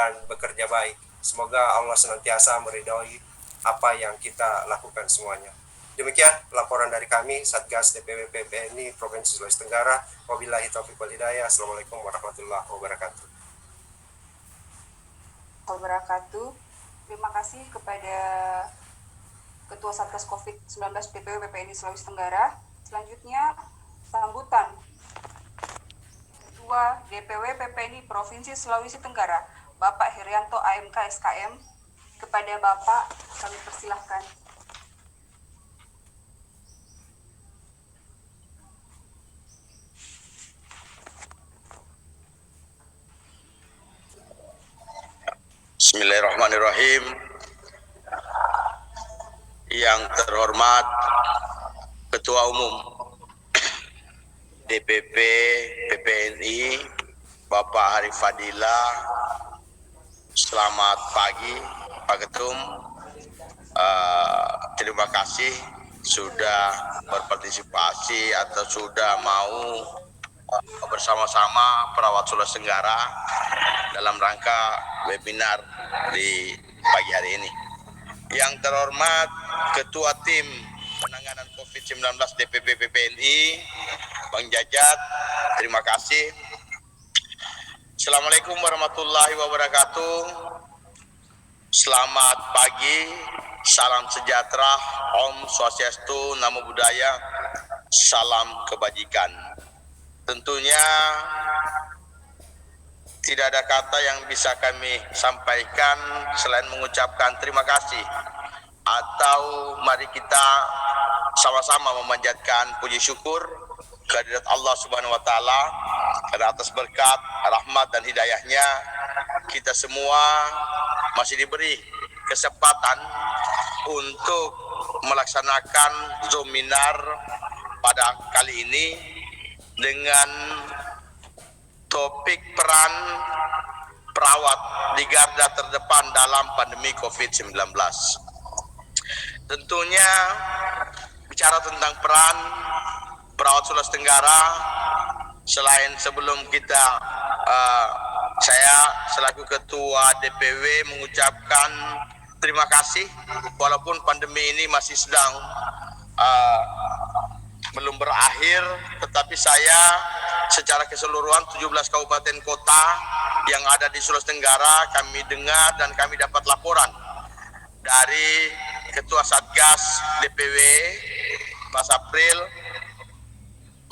dan bekerja baik. Semoga Allah senantiasa meridhoi apa yang kita lakukan semuanya. Demikian laporan dari kami Satgas DPW PPNI Provinsi Sulawesi Tenggara. Wabillahi taufiq wal hidayah. Assalamualaikum warahmatullahi wabarakatuh. Terima kasih kepada Ketua Satgas COVID-19 DPW PPNI Sulawesi Tenggara. Selanjutnya sambutan Ketua DPW PPNI Provinsi Sulawesi Tenggara, Bapak Herianto AMK SKM. Kepada Bapak kami persilahkan. Bismillahirrahmanirrahim. Yang terhormat Ketua Umum DPP PPNI Bapak Harif Fadila, selamat pagi Pak Ketum. Terima kasih sudah berpartisipasi atau sudah mau bersama-sama perawat Sulawesi Tenggara dalam rangka webinar di pagi hari ini. Yang terhormat Ketua Tim Penanganan COVID-19 DPP PPNI, Bang Jajat, terima kasih. Assalamualaikum warahmatullahi wabarakatuh. Selamat pagi, salam sejahtera, Om Swastiastu, Namo Buddhaya, salam kebajikan. Tentunya tidak ada kata yang bisa kami sampaikan selain mengucapkan terima kasih, atau mari kita sama-sama memanjatkan puji syukur kehadirat Allah Subhanahu wa taala karena atas berkat, rahmat dan hidayahnya kita semua masih diberi kesempatan untuk melaksanakan Zoominar pada kali ini dengan topik peran perawat di garda terdepan dalam pandemi COVID-19. Tentunya bicara tentang peran perawat Sulawesi Tenggara, selain sebelum kita saya selaku Ketua DPW mengucapkan terima kasih, walaupun pandemi ini masih sedang belum berakhir, tetapi saya secara keseluruhan 17 kabupaten kota yang ada di Sulawesi Tenggara kami dengar dan kami dapat laporan dari Ketua Satgas DPW Mas April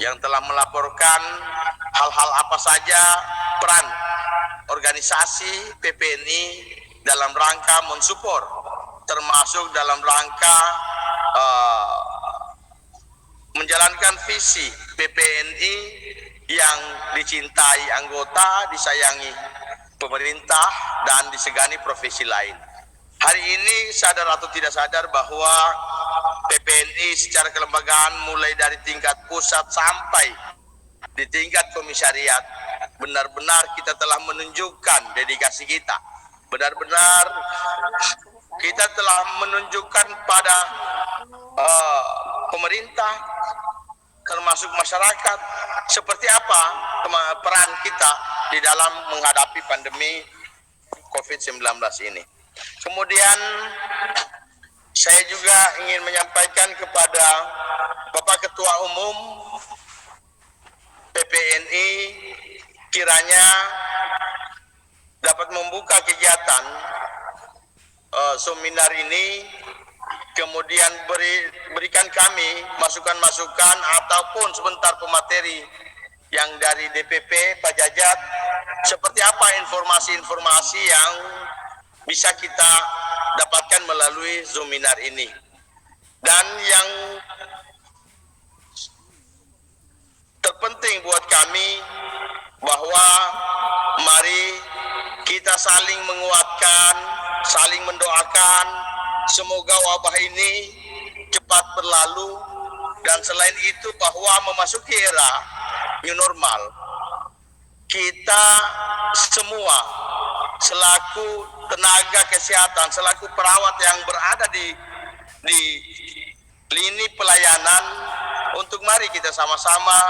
yang telah melaporkan hal-hal apa saja peran organisasi PPNI dalam rangka mensupport, termasuk dalam rangka menjalankan visi PPNI yang dicintai anggota, disayangi pemerintah, dan disegani profesi lain. Hari ini sadar atau tidak sadar bahwa PPNI secara kelembagaan mulai dari tingkat pusat sampai di tingkat komisariat benar-benar kita telah menunjukkan dedikasi kita. Benar-benar kita telah menunjukkan pada pemerintah termasuk masyarakat seperti apa peran kita di dalam menghadapi pandemi COVID-19 ini. Kemudian saya juga ingin menyampaikan kepada Bapak Ketua Umum PPNI kiranya dapat membuka kegiatan seminar ini, kemudian berikan kami masukan-masukan ataupun sebentar pemateri yang dari DPP Pak Jajat, seperti apa informasi-informasi yang bisa kita dapatkan melalui Zoominar ini. Dan yang terpenting buat kami bahwa mari kita saling menguatkan, saling mendoakan semoga wabah ini cepat berlalu, dan selain itu bahwa memasuki era new normal, kita semua selaku tenaga kesehatan, selaku perawat yang berada di lini pelayanan, untuk mari kita sama-sama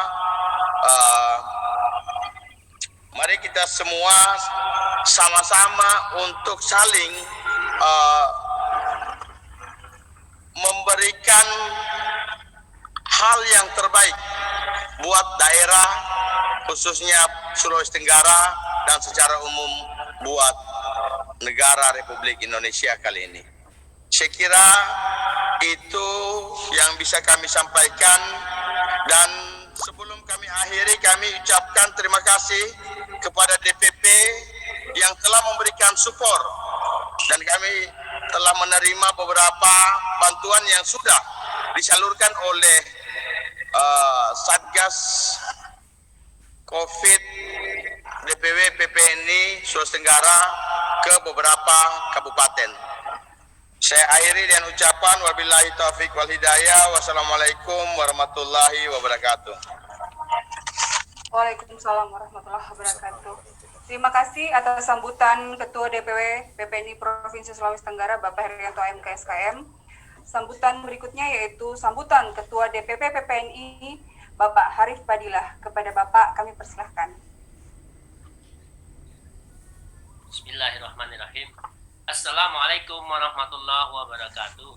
mari kita semua sama-sama untuk saling uh, memberikan hal yang terbaik buat daerah, khususnya Sulawesi Tenggara, dan secara umum buat negara Republik Indonesia kali ini. Saya kira itu yang bisa kami sampaikan, dan sebelum kami akhiri, kami ucapkan terima kasih kepada DPP yang telah memberikan support, dan kami telah menerima beberapa bantuan yang sudah disalurkan oleh Satgas COVID DPW PPNI Sulawesi Tenggara ke beberapa kabupaten. Saya akhiri dengan ucapan wabillahi taufik wal hidayah. Wassalamualaikum warahmatullahi wabarakatuh. Waalaikumsalam warahmatullahi wabarakatuh. Terima kasih atas sambutan Ketua DPW PPNI Provinsi Sulawesi Tenggara Bapak Herianto AMK SKM. Sambutan berikutnya yaitu sambutan Ketua DPP PPNI Bapak Harif Badilah. Kepada Bapak kami persilahkan. Bismillahirrahmanirrahim. Assalamualaikum warahmatullahi wabarakatuh.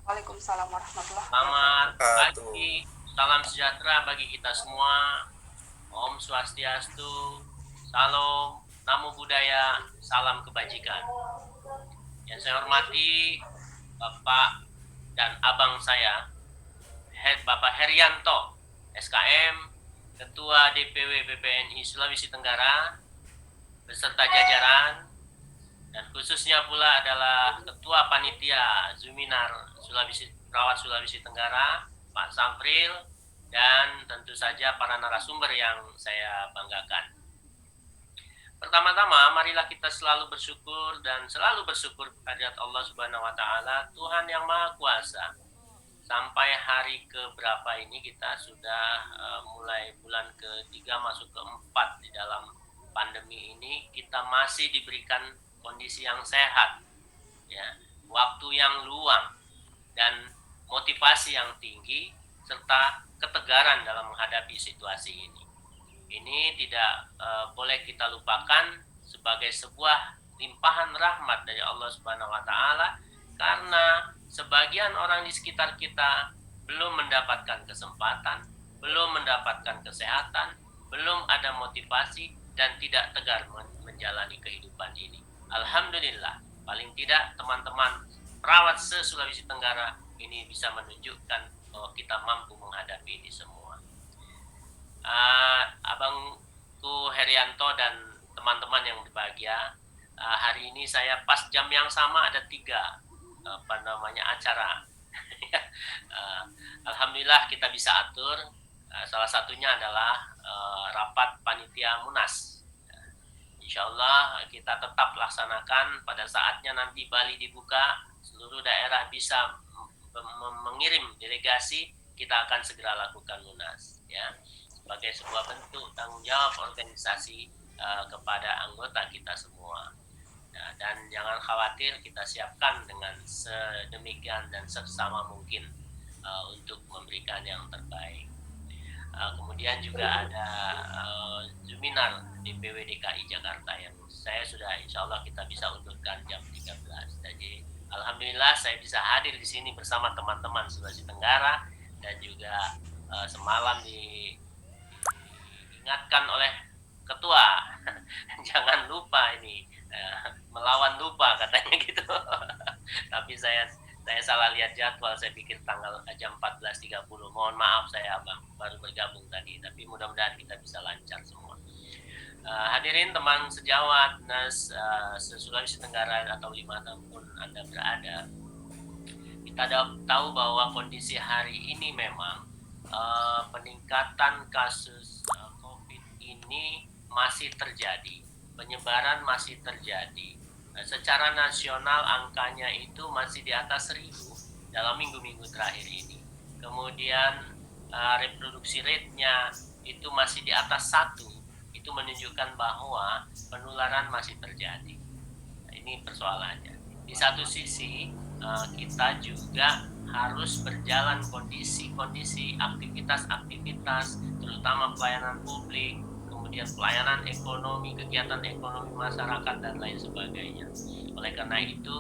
Waalaikumsalam warahmatullahi Selamat wabarakatuh. pagi, salam sejahtera bagi kita semua. Om Swastiastu, Salam, Namo Buddhaya, salam kebajikan. Yang saya hormati Bapak dan Abang saya, Bapak Herianto SKM, Ketua DPW PPNI Sulawesi Tenggara, beserta jajaran, dan khususnya pula adalah Ketua Panitia Zuminar Perawat Sulawesi Tenggara, Pak Sampril, dan tentu saja para narasumber yang saya banggakan. Pertama-tama, marilah kita selalu bersyukur dan selalu bersyukur kehadirat Allah Subhanahu wa Ta'ala, Tuhan yang Maha Kuasa. Sampai hari ke-berapa ini kita sudah mulai bulan ke-3 masuk ke-4 di dalam pandemi ini, kita masih diberikan kondisi yang sehat, ya, waktu yang luang, dan motivasi yang tinggi, serta ketegaran dalam menghadapi situasi ini. Ini tidak boleh kita lupakan sebagai sebuah limpahan rahmat dari Allah Subhanahu wa Ta'ala, karena sebagian orang di sekitar kita belum mendapatkan kesempatan, belum mendapatkan kesehatan, belum ada motivasi, dan tidak tegar menjalani kehidupan ini. Alhamdulillah, paling tidak teman-teman perawat se-Sulawesi Tenggara ini bisa menunjukkan bahwa kita mampu menghadapi ini semua. Abangku Herianto dan teman-teman yang berbahagia, hari ini saya pas jam yang sama ada 3 acara. Alhamdulillah kita bisa atur. Salah satunya adalah rapat panitia Munas. Insya Allah kita tetap laksanakan pada saatnya nanti Bali dibuka, seluruh daerah bisa mengirim delegasi, kita akan segera lakukan Munas, ya, sebagai sebuah bentuk tanggung jawab organisasi kepada anggota kita semua. Nah, dan jangan khawatir, kita siapkan dengan sedemikian dan seksama mungkin untuk memberikan yang terbaik. Kemudian juga ada Zuminar DPW DKI Jakarta yang saya sudah insya Allah kita bisa undurkan jam 13. Jadi alhamdulillah saya bisa hadir di sini bersama teman-teman Sulawesi Tenggara, dan juga semalam diingatkan oleh ketua jangan lupa ini melawan lupa katanya gitu. Tapi saya salah lihat jadwal, saya pikir jam 14.30. Mohon maaf, saya baru bergabung tadi, tapi mudah-mudahan kita bisa lancar semua. Hadirin teman sejawat Sulawesi Tenggara atau dimanapun Anda berada, kita tahu bahwa kondisi hari ini memang peningkatan kasus COVID ini masih terjadi, penyebaran masih terjadi. Secara nasional angkanya itu masih di atas 1.000 dalam minggu-minggu terakhir ini. Kemudian reproduksi rate-nya itu masih di atas 1. Itu menunjukkan bahwa penularan masih terjadi. Nah, ini persoalannya. Di satu sisi kita juga harus berjalan kondisi-kondisi aktivitas-aktivitas, terutama pelayanan publik, kemudian kemudian pelayanan ekonomi, kegiatan ekonomi masyarakat dan lain sebagainya. Oleh karena itu,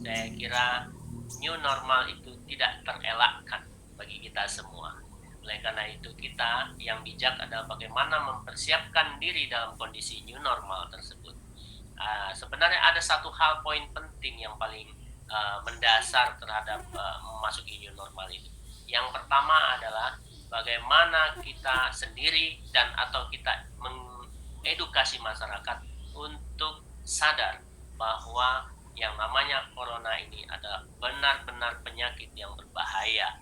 saya kira new normal itu tidak terelakkan bagi kita semua. Oleh karena itu, kita yang bijak adalah bagaimana mempersiapkan diri dalam kondisi new normal tersebut. Sebenarnya ada satu hal poin penting yang paling mendasar terhadap memasuki new normal ini. Yang pertama adalah bagaimana kita sendiri dan atau kita mengedukasi masyarakat untuk sadar bahwa yang namanya corona ini adalah benar-benar penyakit yang berbahaya.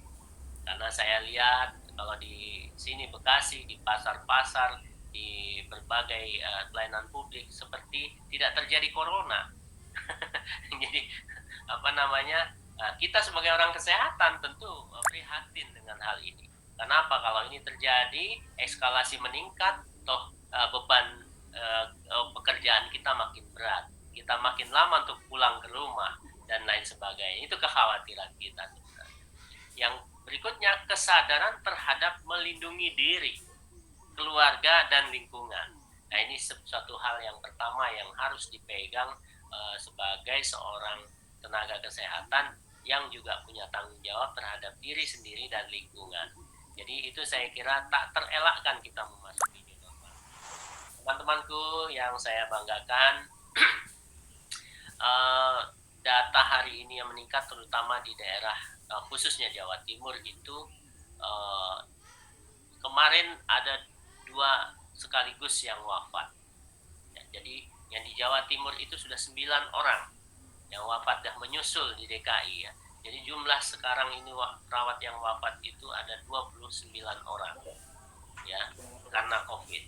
Karena saya lihat kalau di sini Bekasi, di pasar-pasar, di berbagai pelayanan publik seperti tidak terjadi corona. Jadi kita sebagai orang kesehatan tentu prihatin dengan hal ini. Kenapa? Kalau ini terjadi, eskalasi meningkat, toh beban pekerjaan kita makin berat, kita makin lama untuk pulang ke rumah dan lain sebagainya. Itu kekhawatiran kita sebenarnya. Yang berikutnya, kesadaran terhadap melindungi diri, keluarga dan lingkungan. Nah, ini suatu hal yang pertama yang harus dipegang sebagai seorang tenaga kesehatan yang juga punya tanggung jawab terhadap diri sendiri dan lingkungan. Jadi itu saya kira tak terelakkan kita memasuki new normal. Teman-temanku yang saya banggakan, data hari ini yang meningkat terutama di daerah khususnya Jawa Timur itu kemarin ada 2 sekaligus yang wafat. Ya, jadi yang di Jawa Timur itu sudah 9 orang yang wafat, dah menyusul di DKI ya. Jadi jumlah sekarang ini perawat yang wafat itu ada 29 orang ya karena COVID.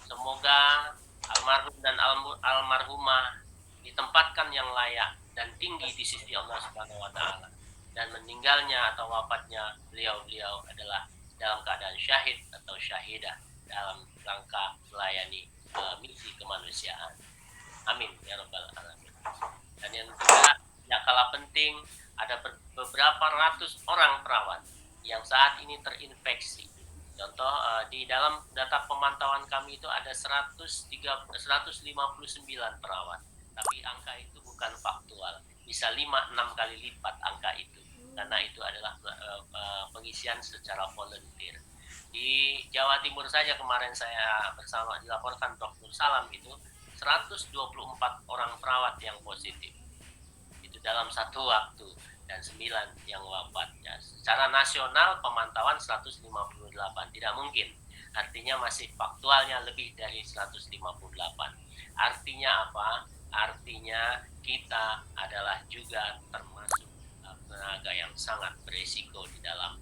Semoga almarhum dan almarhumah ditempatkan yang layak dan tinggi di sisi Allah Subhanahu wa taala. Dan meninggalnya atau wafatnya beliau-beliau adalah dalam keadaan syahid atau syahidah dalam rangka melayani misi kemanusiaan. Amin ya rabbal alamin. Dan yang juga yang kalah penting, ada beberapa ratus orang perawat yang saat ini terinfeksi. Contoh di dalam data pemantauan kami itu ada 159 perawat. Tapi angka itu bukan faktual. Bisa 5-6 kali lipat angka itu. Karena itu adalah pengisian secara volunteer. Di Jawa Timur saja kemarin saya bersama dilaporkan Dr. Salam itu 124 orang perawat yang positif. Itu dalam satu waktu dan 9 yang wafat. Ya, secara nasional pemantauan 158 tidak mungkin. Artinya masih faktualnya lebih dari 158. Artinya apa? Artinya kita adalah juga termasuk tenaga yang sangat berisiko di dalam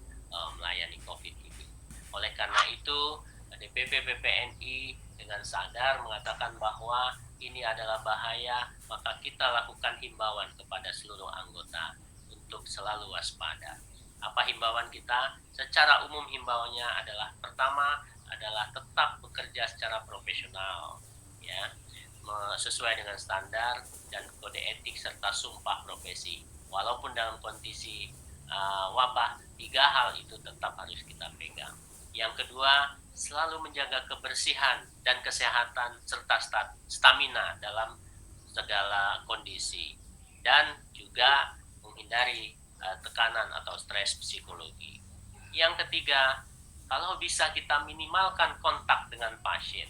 melayani COVID ini. Oleh karena itu, DPP PPNI dengan sadar mengatakan bahwa ini adalah bahaya, maka kita lakukan himbauan kepada seluruh anggota untuk selalu waspada. Apa himbauan kita? Secara umum himbauannya adalah pertama adalah tetap bekerja secara profesional, ya, sesuai dengan standar dan kode etik serta sumpah profesi. Walaupun dalam kondisi wabah, 3 hal itu tetap harus kita pegang. Yang kedua, selalu menjaga kebersihan dan kesehatan serta stamina dalam segala kondisi. Dan juga menghindari tekanan atau stres psikologi. Yang ketiga, kalau bisa kita minimalkan kontak dengan pasien.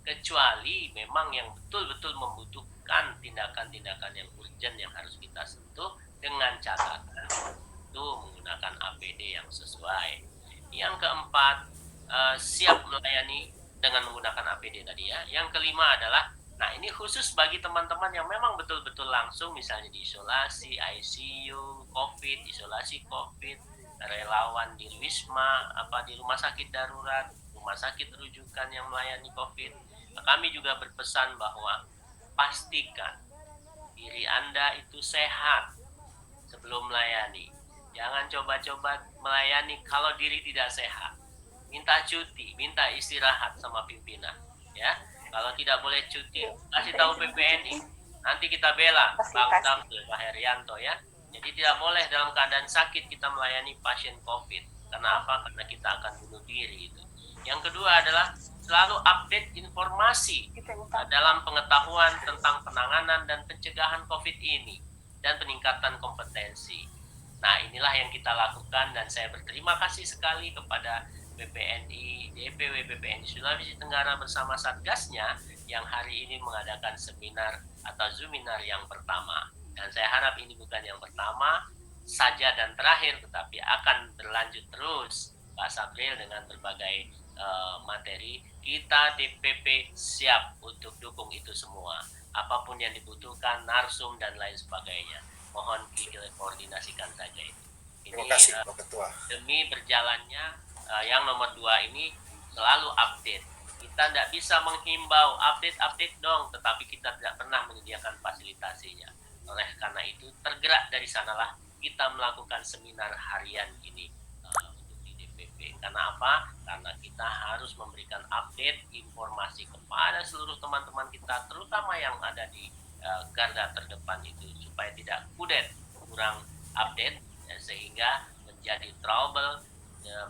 Kecuali memang yang betul-betul membutuhkan tindakan-tindakan yang urgent yang harus kita sentuh dengan catatan itu menggunakan APD yang sesuai. Yang keempat, siap melayani dengan menggunakan APD tadi ya. Yang kelima adalah, nah ini khusus bagi teman-teman yang memang betul-betul langsung misalnya di isolasi, ICU, COVID, isolasi COVID, relawan di Wisma, di rumah sakit darurat, rumah sakit rujukan yang melayani COVID. Nah, kami juga berpesan bahwa pastikan diri Anda itu sehat sebelum melayani. Jangan coba-coba melayani kalau diri tidak sehat. Minta cuti, minta istirahat sama pimpinan. Ya, kalau tidak boleh cuti, kasih tahu PPNI. Nanti kita bela Bang Tamzil, Pak Herianto ya. Jadi tidak boleh dalam keadaan sakit kita melayani pasien COVID. Karena apa? Karena kita akan bunuh diri itu. Yang kedua adalah selalu update informasi dalam pengetahuan tentang penanganan dan pencegahan COVID ini dan peningkatan kompetensi. Nah, inilah yang kita lakukan dan saya berterima kasih sekali kepada BPNI, DPW BPNI Sulawesi Tenggara bersama Satgasnya yang hari ini mengadakan seminar atau Zoominar yang pertama. Dan saya harap ini bukan yang pertama saja dan terakhir, tetapi akan berlanjut terus, Pak Sabril, dengan berbagai materi. Kita DPP siap untuk dukung itu semua. Apapun yang dibutuhkan, narsum dan lain sebagainya. Mohon koordinasikan saja itu. Ini Terima kasih, Pak Ketua. demi berjalannya yang nomor 2 ini selalu update. Kita tidak bisa menghimbau update dong, tetapi kita tidak pernah menyediakan fasilitasinya. Oleh karena itu, tergerak dari sanalah kita melakukan seminar harian ini untuk di DPP. Karena apa? Karena kita harus memberikan update informasi kepada seluruh teman-teman kita, terutama yang ada di garda terdepan itu, supaya tidak kudet kurang update sehingga menjadi trouble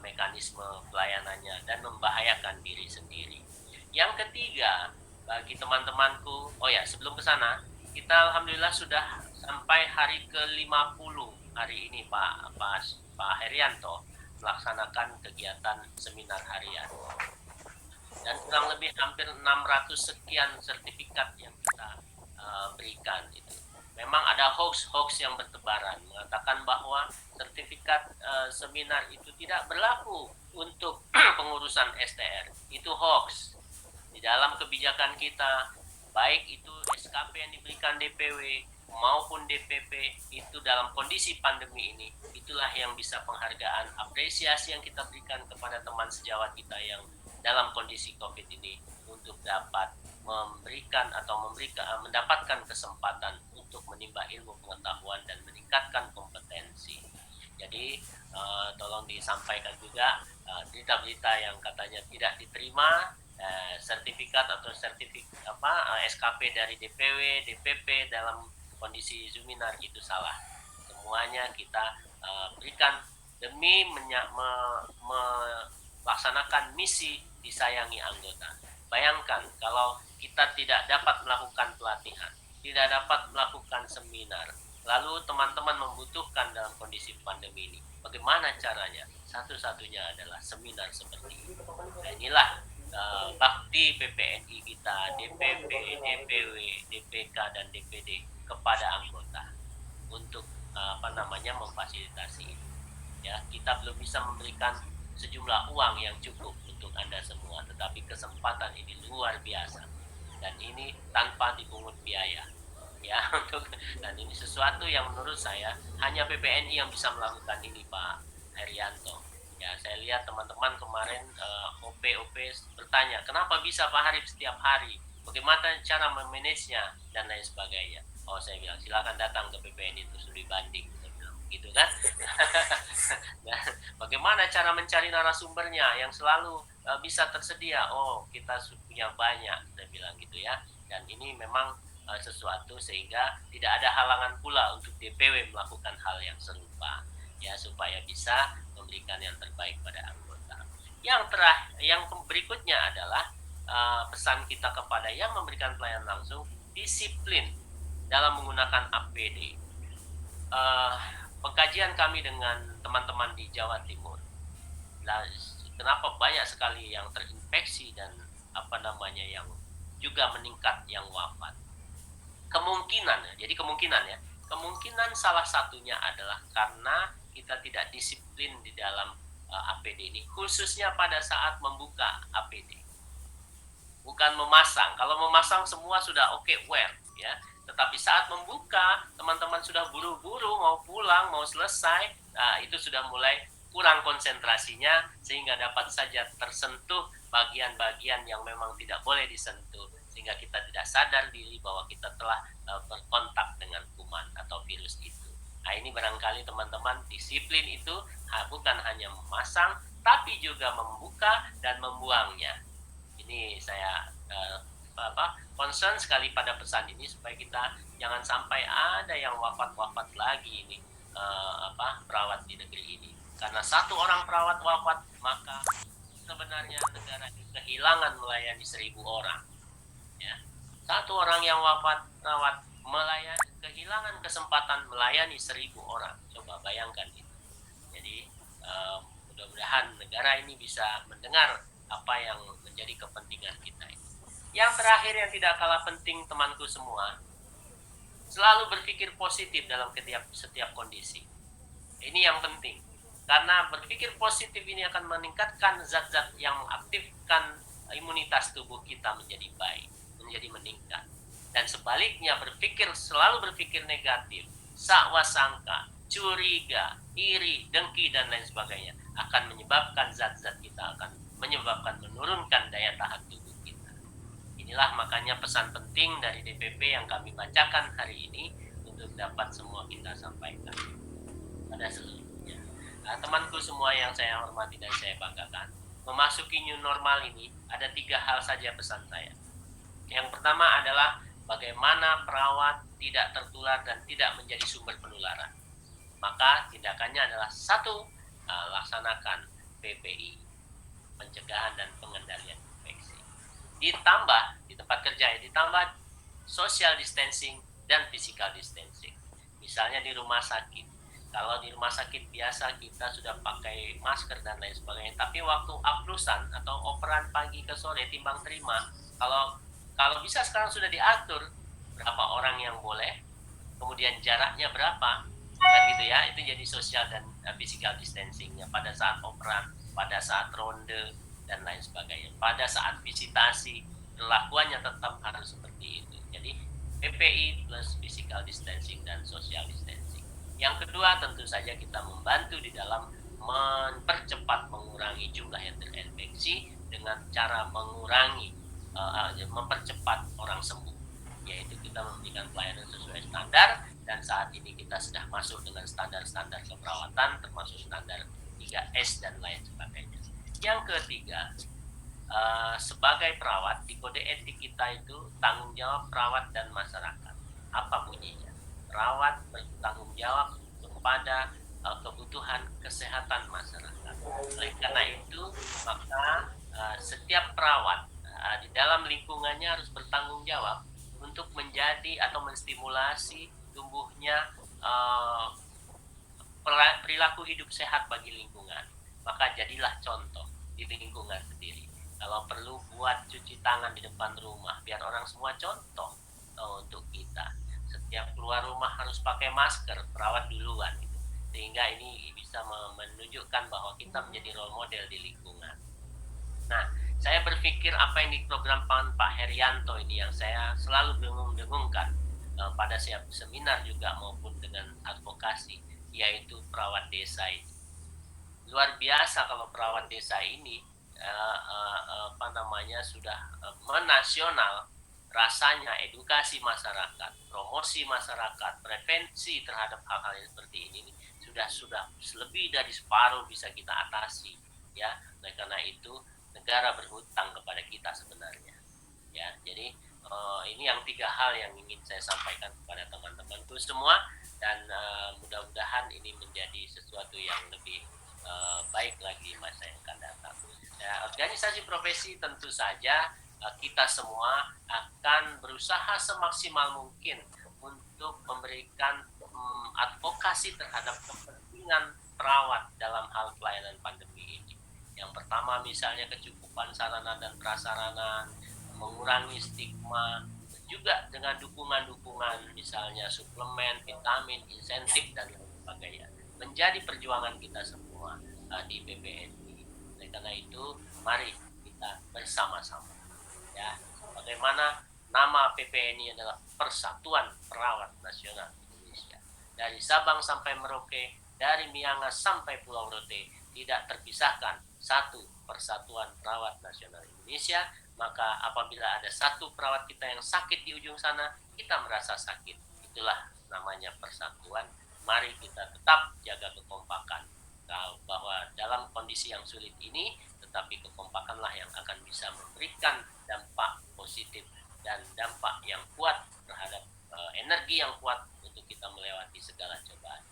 mekanisme pelayanannya dan membahayakan diri sendiri. Yang ketiga, bagi teman-temanku, sebelum ke sana, kita alhamdulillah sudah sampai hari ke-50 hari ini Pak Herianto melaksanakan kegiatan seminar harian. Dan kurang lebih hampir 600 sekian sertifikat yang kita berikan itu. Memang ada hoax yang bertebaran mengatakan bahwa sertifikat seminar itu tidak berlaku untuk pengurusan STR. Itu hoax. Di dalam kebijakan kita, baik itu SKP yang diberikan DPW maupun DPP, itu dalam kondisi pandemi ini, itulah yang bisa penghargaan, apresiasi yang kita berikan kepada teman sejawat kita yang dalam kondisi COVID ini untuk dapat mendapatkan kesempatan untuk menimba ilmu pengetahuan dan meningkatkan kompetensi. Jadi tolong disampaikan juga berita-berita yang katanya tidak diterima sertifikat atau SKP dari DPW, DPP dalam kondisi Zoominar itu salah. Semuanya kita berikan demi melaksanakan misi disayangi anggota. Bayangkan kalau kita tidak dapat melakukan pelatihan, tidak dapat melakukan seminar, lalu teman-teman membutuhkan dalam kondisi pandemi ini. Bagaimana caranya? Satu-satunya adalah seminar seperti ini. Nah, inilah bakti PPNI kita, DPP, DPW, DPK, dan DPD kepada anggota untuk memfasilitasi ini. Ya, kita belum bisa memberikan sejumlah uang yang cukup untuk Anda semua, tetapi kesempatan ini luar biasa dan ini tanpa dipungut biaya. Ya, dan ini sesuatu yang menurut saya hanya PPNI yang bisa melakukan ini, Pak Herianto. Ya, saya lihat teman-teman kemarin OP bertanya, kenapa bisa Pak Harif setiap hari? Bagaimana cara memanagenya dan lain sebagainya. Oh, saya bilang silakan datang ke PPNI terus dibanding, saya bilang gitu kan. Nah, bagaimana cara mencari narasumbernya yang selalu bisa tersedia? Oh, kita punya banyak, saya bilang gitu ya. Dan ini memang sesuatu sehingga tidak ada halangan pula untuk DPW melakukan hal yang serupa, ya, supaya bisa memberikan yang terbaik pada anggota. Yang berikutnya adalah pesan kita kepada yang memberikan pelayanan langsung, disiplin dalam menggunakan APD. Pengkajian kami dengan teman-teman di Jawa Timur, kenapa banyak sekali yang terinfeksi dan yang juga meningkat yang wafat. Kemungkinan salah satunya adalah karena kita tidak disiplin di dalam APD ini, khususnya pada saat membuka APD. Bukan memasang. Kalau memasang semua sudah wear, ya. Tetapi saat membuka, teman-teman sudah buru-buru mau pulang, mau selesai, itu sudah mulai kurang konsentrasinya sehingga dapat saja tersentuh bagian-bagian yang memang tidak boleh disentuh, sehingga kita tidak sadar diri bahwa kita telah berkontak dengan kuman atau virus itu. Nah, ini barangkali teman-teman, disiplin itu bukan hanya memasang, tapi juga membuka dan membuangnya. Ini saya concern sekali pada pesan ini supaya kita jangan sampai ada yang wafat lagi ini perawat di negeri ini. Karena satu orang perawat wafat, maka sebenarnya negara ini kehilangan melayani 1.000 orang. Ya. Satu orang yang wafat rawat melayani, kehilangan kesempatan melayani 1.000 orang. Coba bayangkan itu. Jadi mudah-mudahan negara ini bisa mendengar apa yang menjadi kepentingan kita ini. Yang terakhir yang tidak kalah penting temanku semua, selalu berpikir positif dalam setiap kondisi. Ini yang penting. Karena berpikir positif ini akan meningkatkan zat-zat yang mengaktifkan imunitas tubuh kita menjadi baik, menjadi meningkat. Dan sebaliknya selalu berpikir negatif, sakwasangka, curiga, iri, dengki dan lain sebagainya akan menyebabkan zat-zat kita akan menyebabkan menurunkan daya tahan tubuh kita. Inilah makanya pesan penting dari DPP yang kami bacakan hari ini untuk dapat semua kita sampaikan pada seluruhnya. Nah, temanku semua yang saya hormati dan saya banggakan, memasuki new normal ini ada 3 hal saja pesan saya. Yang pertama adalah bagaimana perawat tidak tertular dan tidak menjadi sumber penularan. Maka tindakannya adalah 1, laksanakan PPI, pencegahan dan pengendalian infeksi. Ditambah di tempat kerja, ditambah social distancing dan physical distancing. Misalnya di rumah sakit. Kalau di rumah sakit biasa kita sudah pakai masker dan lain sebagainya, tapi waktu aplusan atau operan pagi ke sore timbang terima, kalau bisa sekarang sudah diatur berapa orang yang boleh, kemudian jaraknya berapa, kan gitu ya. Itu jadi social dan physical distancingnya pada saat operan, pada saat ronde dan lain sebagainya. Pada saat visitasi perlakuannya tetap harus seperti itu. Jadi PPI plus physical distancing dan social distancing. Yang kedua tentu saja kita membantu di dalam mempercepat mengurangi jumlah yang terinfeksi dengan cara mempercepat orang sembuh, yaitu kita memberikan pelayanan sesuai standar, dan saat ini kita sudah masuk dengan standar-standar keperawatan termasuk standar 3S dan lain sebagainya. Yang ketiga, sebagai perawat di kode etik kita itu tanggung jawab perawat dan masyarakat. Apa bunyinya? Perawat bertanggung jawab kepada kebutuhan kesehatan masyarakat. Oleh karena itu, maka setiap perawat di dalam lingkungannya harus bertanggung jawab untuk menjadi atau menstimulasi tumbuhnya perilaku hidup sehat bagi lingkungan. Maka jadilah contoh di lingkungan sendiri. Kalau perlu buat cuci tangan di depan rumah, biar orang semua contoh untuk kita. Setiap keluar rumah harus pakai masker, perawat duluan gitu. Sehingga ini bisa menunjukkan bahwa kita menjadi role model di lingkungan. Nah, saya berpikir apa yang diprogramkan Pak Herianto ini yang saya selalu dengung-dengungkan pada seminar juga maupun dengan advokasi, yaitu perawat desa ini. Luar biasa kalau perawat desa ini sudah menasional. Rasanya edukasi masyarakat, promosi masyarakat, prevensi terhadap hal-hal yang seperti ini sudah lebih dari separuh bisa kita atasi, ya. Oleh karena itu negara berhutang kepada kita sebenarnya, ya. Jadi ini yang 3 hal yang ingin saya sampaikan kepada teman-temanku semua, dan mudah-mudahan ini menjadi sesuatu yang lebih baik lagi di masa yang akan datang. Ya, organisasi profesi tentu saja kita semua akan berusaha semaksimal mungkin untuk memberikan advokasi terhadap kepentingan perawat dalam hal pelayanan pandemi ini. Yang pertama misalnya kecukupan sarana dan prasarana, mengurangi stigma, juga dengan dukungan-dukungan misalnya suplemen, vitamin, insentif dan lain sebagainya. Menjadi perjuangan kita semua di PPNI. Oleh karena itu, mari kita bersama-sama. Ya, bagaimana nama PPNI adalah Persatuan Perawat Nasional Indonesia. Dari Sabang sampai Merauke, dari Miangas sampai Pulau Rote, tidak terpisahkan satu Persatuan Perawat Nasional Indonesia. Maka apabila ada satu perawat kita yang sakit di ujung sana, kita merasa sakit. Itulah namanya persatuan. Mari kita tetap jaga kekompakan. Bahwa dalam kondisi yang sulit ini, tetapi kekompakanlah yang akan bisa memberikan dampak positif dan dampak yang kuat terhadap energi yang kuat untuk kita melewati segala cobaan.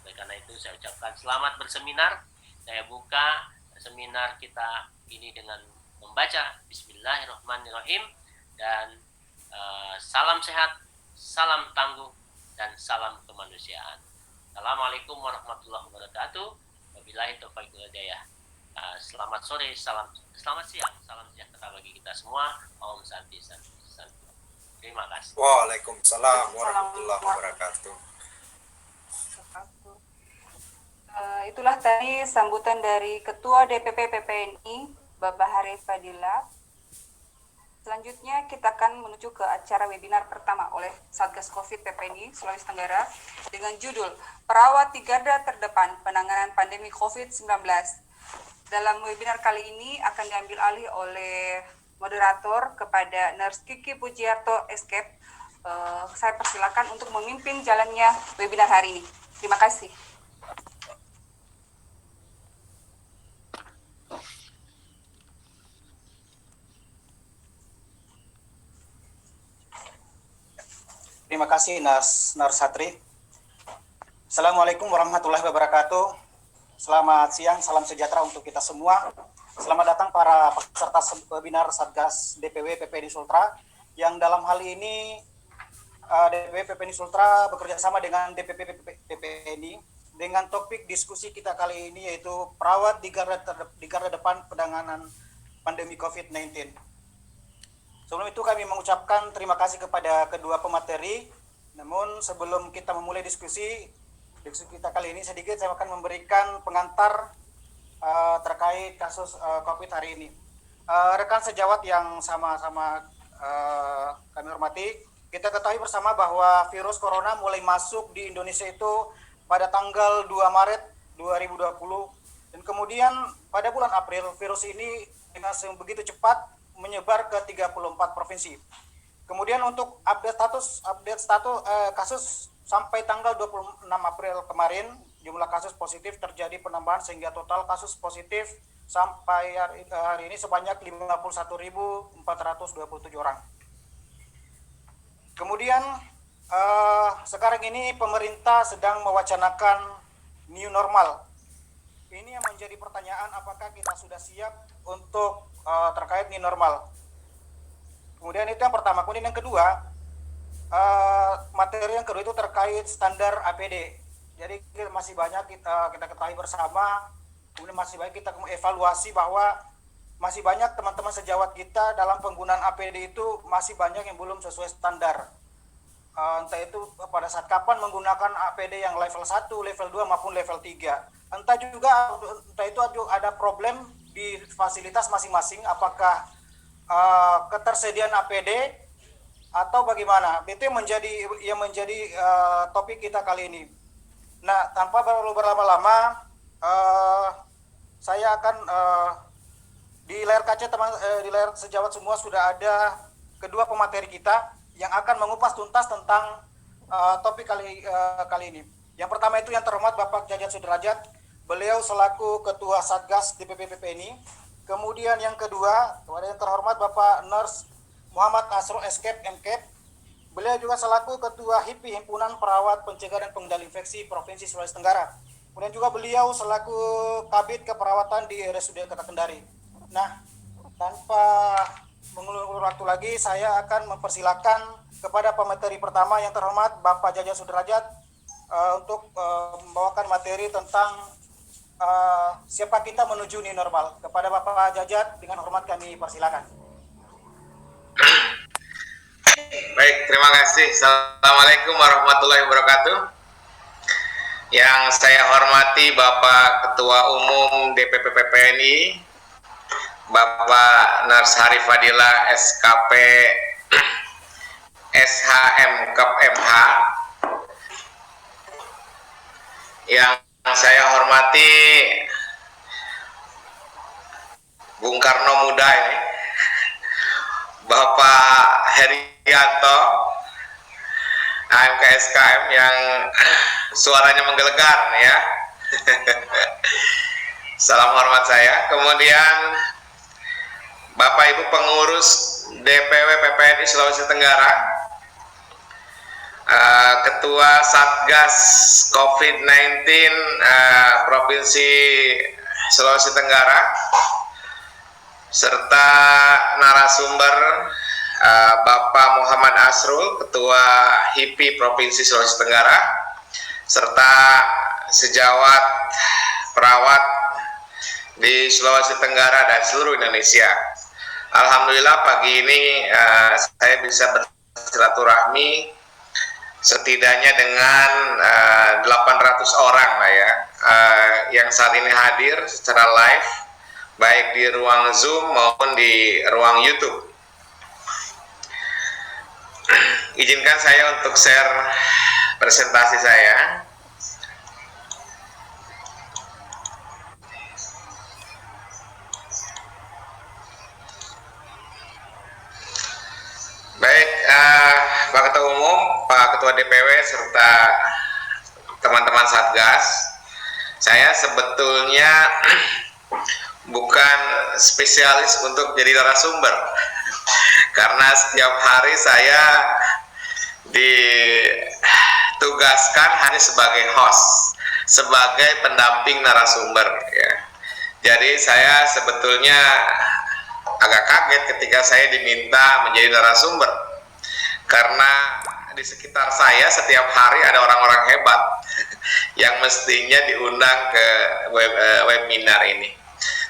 Oleh karena itu saya ucapkan selamat berseminar. Saya buka seminar kita ini dengan membaca Bismillahirrahmanirrahim, dan salam sehat, salam tangguh, dan salam kemanusiaan. Assalamualaikum warahmatullahi wabarakatuh. Wabillahi taufiq wal hidayah. Selamat sore, selamat siang, salam sejahtera bagi kita semua. Om Santi Santi Santi. Terima kasih. Waalaikumsalam warahmatullahi wabarakatuh. Itulah tadi sambutan dari Ketua DPP PPNI, Bapak Harif Fadila. Selanjutnya kita akan menuju ke acara webinar pertama oleh Satgas Covid PPNI Sulawesi Tenggara dengan judul Perawat di Garda Terdepan Penanganan Pandemi COVID-19. Dalam webinar kali ini akan diambil alih oleh moderator kepada Nurse Kiki Pujiarto Escape. Saya persilakan untuk memimpin jalannya webinar hari ini. Terima kasih. Terima kasih Narsatri. Assalamualaikum warahmatullahi wabarakatuh. Selamat siang, salam sejahtera untuk kita semua. Selamat datang para peserta webinar Satgas DPW PPNI Sultra, yang dalam hal ini DPW PPNI Sultra bekerja sama dengan DPP PPNI dengan topik diskusi kita kali ini yaitu perawat di garda depan penanganan pandemi COVID-19. Sebelum itu kami mengucapkan terima kasih kepada kedua pemateri. Namun sebelum kita memulai diskusi kita kali ini, sedikit saya akan memberikan pengantar terkait kasus COVID hari ini. Rekan sejawat yang sama-sama kami hormati, kita ketahui bersama bahwa virus corona mulai masuk di Indonesia itu pada tanggal 2 Maret 2020. Dan kemudian pada bulan April virus ini dengan begitu cepat menyebar ke 34 provinsi. Kemudian untuk update status kasus sampai tanggal 26 April kemarin, jumlah kasus positif terjadi penambahan sehingga total kasus positif sampai hari ini sebanyak 51.427 orang. Kemudian sekarang ini pemerintah sedang mewacanakan new normal. Ini yang menjadi pertanyaan, apakah kita sudah siap untuk terkait new normal. Kemudian itu yang pertama. Kemudian yang kedua, materi yang kedua itu terkait standar APD. Jadi masih banyak kita ketahui bersama, kemudian masih banyak kita evaluasi bahwa masih banyak teman-teman sejawat kita dalam penggunaan APD itu masih banyak yang belum sesuai standar. Entah itu pada saat kapan menggunakan APD yang level 1, level 2 maupun level 3. Entah itu ada problem di fasilitas masing-masing, apakah ketersediaan APD atau bagaimana. Itu yang menjadi topik kita kali ini. Nah, tanpa berlama-lama, saya akan di layar kaca di layar sejawat semua sudah ada kedua pemateri kita yang akan mengupas tuntas tentang topik kali ini. Yang pertama itu yang terhormat Bapak Jajat Sudrajat, beliau selaku Ketua Satgas DPP PPNI. Kemudian yang kedua, kepada yang terhormat Bapak Nurse Muhammad Asro Escape MCAP, beliau juga selaku Ketua HIPI Himpunan Perawat Pencegahan dan Pengendali Infeksi Provinsi Sulawesi Tenggara. Kemudian juga beliau selaku Kabid Keperawatan di RSUD Kota Kendari. Nah, tanpa mengulur waktu lagi, saya akan mempersilakan kepada pemateri pertama yang terhormat Bapak Jajat Sudrajat untuk membawakan materi tentang siapa kita menuju new normal. Kepada Bapak Jajat dengan hormat kami persilakan. Baik, terima kasih. Assalamualaikum warahmatullahi wabarakatuh. Yang saya hormati Bapak Ketua Umum DPP PPNI, Bapak Nurse Harif Fadila SKP SHM Kep MH. Yang saya hormati Bung Karno Muda ini, Bapak Herianto AMKSKM yang suaranya menggelegar ya. Salam hormat saya. Kemudian Bapak Ibu pengurus DPW PPNI Sulawesi Tenggara, Ketua Satgas COVID-19 Provinsi Sulawesi Tenggara, serta narasumber Bapak Muhammad Asrul, Ketua HIPI Provinsi Sulawesi Tenggara, serta sejawat perawat di Sulawesi Tenggara dan seluruh Indonesia. Alhamdulillah pagi ini saya bisa bersilaturahmi setidaknya dengan 800 orang lah ya, yang saat ini hadir secara live baik di ruang Zoom maupun di ruang YouTube. Izinkan saya untuk share presentasi saya. Baik, Pak Ketua Umum, Pak Ketua DPW, serta teman-teman Satgas, saya sebetulnya bukan spesialis untuk jadi narasumber, karena setiap hari saya ditugaskan hanya sebagai host, sebagai pendamping narasumber. Ya. Jadi saya sebetulnya agak kaget ketika saya diminta menjadi narasumber, karena di sekitar saya setiap hari ada orang-orang hebat yang mestinya diundang ke webinar ini.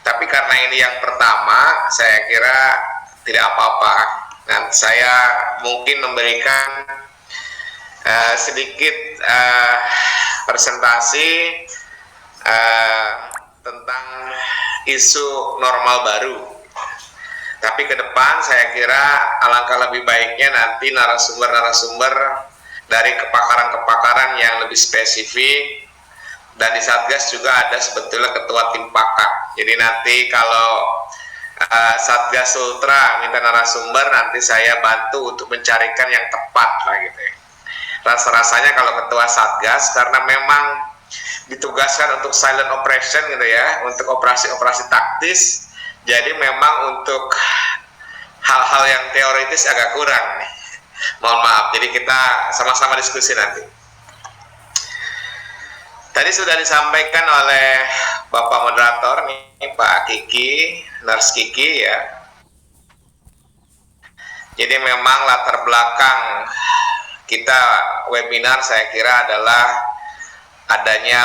Tapi karena ini yang pertama, saya kira tidak apa-apa. Dan saya mungkin memberikan sedikit presentasi tentang isu normal baru. Tapi ke depan saya kira alangkah lebih baiknya nanti narasumber-narasumber dari kepakaran-kepakaran yang lebih spesifik, dan di Satgas juga ada sebetulnya ketua tim pakar. Jadi nanti kalau Satgas Ultra minta narasumber, nanti saya bantu untuk mencarikan yang tepat lah gitu ya. Rasa-rasanya kalau ketua Satgas, karena memang ditugaskan untuk silent operation gitu ya, untuk operasi-operasi taktis, jadi memang untuk hal-hal yang teoritis agak kurang nih. Mohon maaf, jadi kita sama-sama diskusi nanti. Tadi sudah disampaikan oleh Bapak Moderator nih, Pak Kiki, Nurse Kiki ya. Jadi memang latar belakang kita webinar saya kira adalah adanya